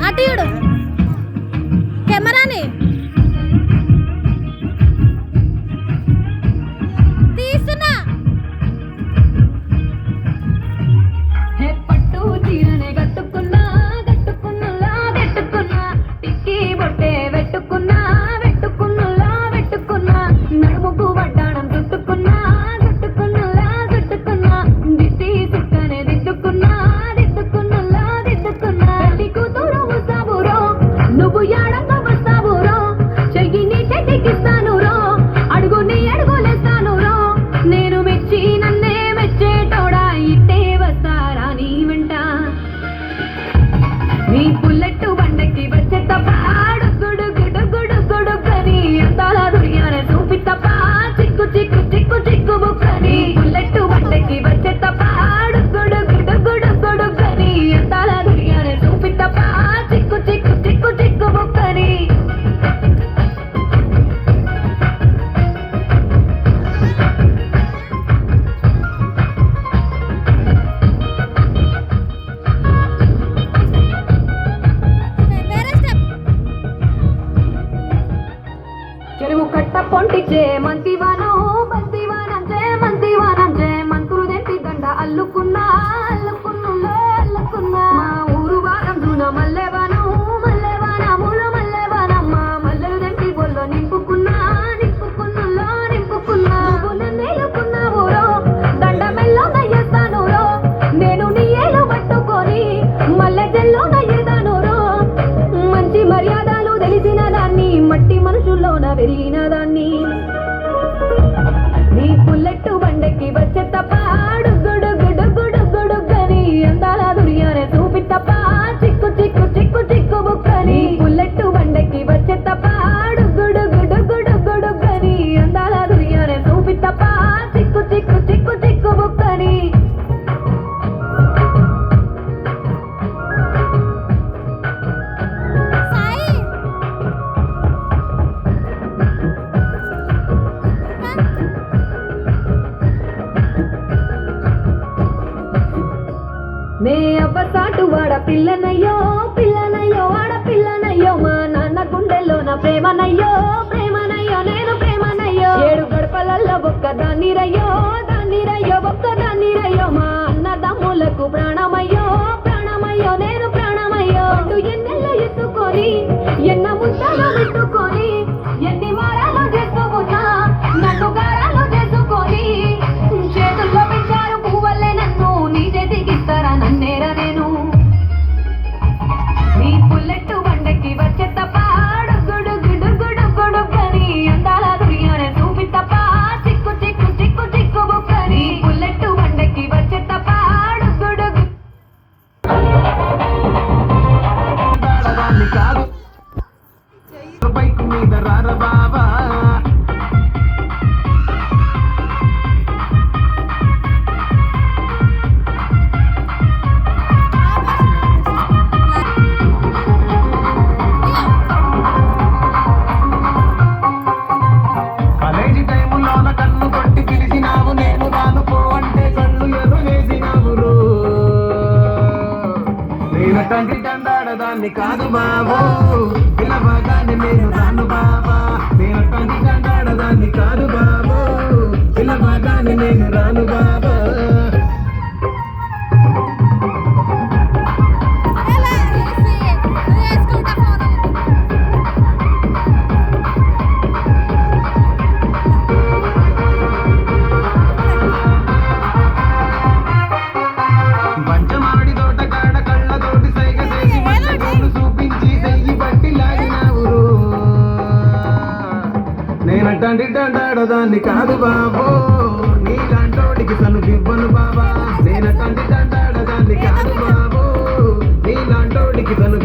అటు చూడు కెమెరాని తీస్తున్నా. పట్టు చీరనే కట్టుకున్నా కట్టుకున్నలా కట్టుకున్నా టిక్కి బొట్టే పెట్టుకున్నా పెట్టుకున్నలా పెట్టుకున్నా నడుముకు వడ్డాణం చుట్టుకున్నా చుట్టుకున్నలా చుట్టుకున్నా దిష్టి చుట్టనే దిద్దుకున్నా దిద్దుకున్నలా దిద్దుకున్నా పెళ్లి కూతురు వస్తావురో నువ్వు యాడంగా వస్తావురో చెయ్యిని చెట్టికిస్తాను రో అడుగుని అడుగులేస్తాను రో నేను మెచ్చి నన్నే మెచ్చేటోడా ఇట్టే వస్తారా నీ వెంట నీ పుల్లెట్టు బండకి వచ్చే తప్ప గుడు గుడు గుడు గుడు కని అంతాల దుర్యాన చూపి తప్ప చిక్కు చిక్కు చిక్కు చిక్కు బుక్కని పుల్లెట్టు బండకి వచ్చే తప్ప గుడు గుడు గుడు గుడు కని అంతాల దుర్యాన చూపి తప్ప చిక్కు చిక్కు చిక్కు చిక్కు బుక్కని వేరే స్టెప్. చెరువు కట్ట పొంటిచే మంతివాను బంతివానంచే మంతివానంచే మంతులు తెంపి దండ అల్లుకున్నా అల్లుకున్నులే అల్లుకున్నా మా ఊరు వారం దూన మల్లెవాను మల్లెవాన మూల మల్లెవానమ్మ మల్లెలు తెంపి బొల్లో నింపుకున్నా నింపుకున్నులో నింపుకున్నా నువ్వు నన్నేలుకున్నావురో దండ మెల్లో నయ్యేస్తానురో నేను నీ ఏలు పట్టుకొని మల్లె జల్లో నయ్యేదానురో మంచి మర్యాదలు తెలిసిన దాన్ని మట్టి మనుషుల్లోన పెరిగిన దాన్ని నీ పుల్లెట్టు బండకి వచ్చే తప్ప గుడు గుడు గుడు గుడు గని అందాల దుర్యానే చూపి తప్ప చిక్కు చిక్కు చిక్కు చిక్కు బుక్కని పుల్లెట్టు బండకి వచ్చే తప్ప గుడు గుడు గుడు గుడు గని అందాల దుర్యానే చూపి తప్ప చిక్కు చిక్కు చిక్కు చిక్కు బుక్కని సాయి నే అవ్వసాటు వాడ పిల్లనయ్యో పిల్లనయ్యో వాడ పిల్లనయ్యో మా నాన్న గుండెల్లో నా ప్రేమనయ్యో ప్రేమనయ్యో నేను ప్రేమనయ్యో ఏడు గడపలల్లో ఒక్క దాన్నిరయ్యో దాన్నిరయ్యో ఒక్క దాన్నిరయ్యో మా అన్నదమ్ములకు ప్రాణమయ్యో ప్రాణమయ్యో నేను ప్రాణమయ్యో అంటూ ఎన్నెల్లో ఎత్తుకొని ఎన్న ముద్దలో పెట్టుకొని ఎన్ని వారాలు చేసుకున్నా నన్ను గారాలు చేసుకొని చేతుల్లో పెంచారు పువ్వల్లే నన్ను నీ చేతికిస్తారా నన్నేరా నేను నీ పుల్లెట్టు బండకి వచ్చే తప్ప గుడు గుడు గుడు గుడు కని అందాల దుర్యానే చూపి తప్ప చిక్కు చిక్కు చిక్కు చిక్కు బుక్కని పుల్లెట్టు బండకి వచ్చే తప్ప గుడు బైకు మీద రార బాబా కాలేజీ టైములోన కన్ను కొట్టి పిలిచినావు నేను రాను పో అంటే కళ్ళు ఎదురేసినావు నేను తండ్రి దండాడదాన్ని కాదు బాబు పిలవగానే నేను రాను బాబా నేను తండ్రి దండాడదాన్ని కాదు బాబు పిలవగానే నేను రాను బాబా ఎలా వేసుకుంటా ఫోన్. పంచమాడి తోటకాడ కళ్ళతోటి సైగ చేసి మల్లెపూలు చూపించి చెయ్యి పట్టి లాగినావు నేనట్టండి దండాడదాన్ని కాదు బాబు నీలాంటోడికి సనుపివ్వను బాబా నేనట్టండి దండాడదాన్ని కాదు బాబు నీలాంటోడికి సను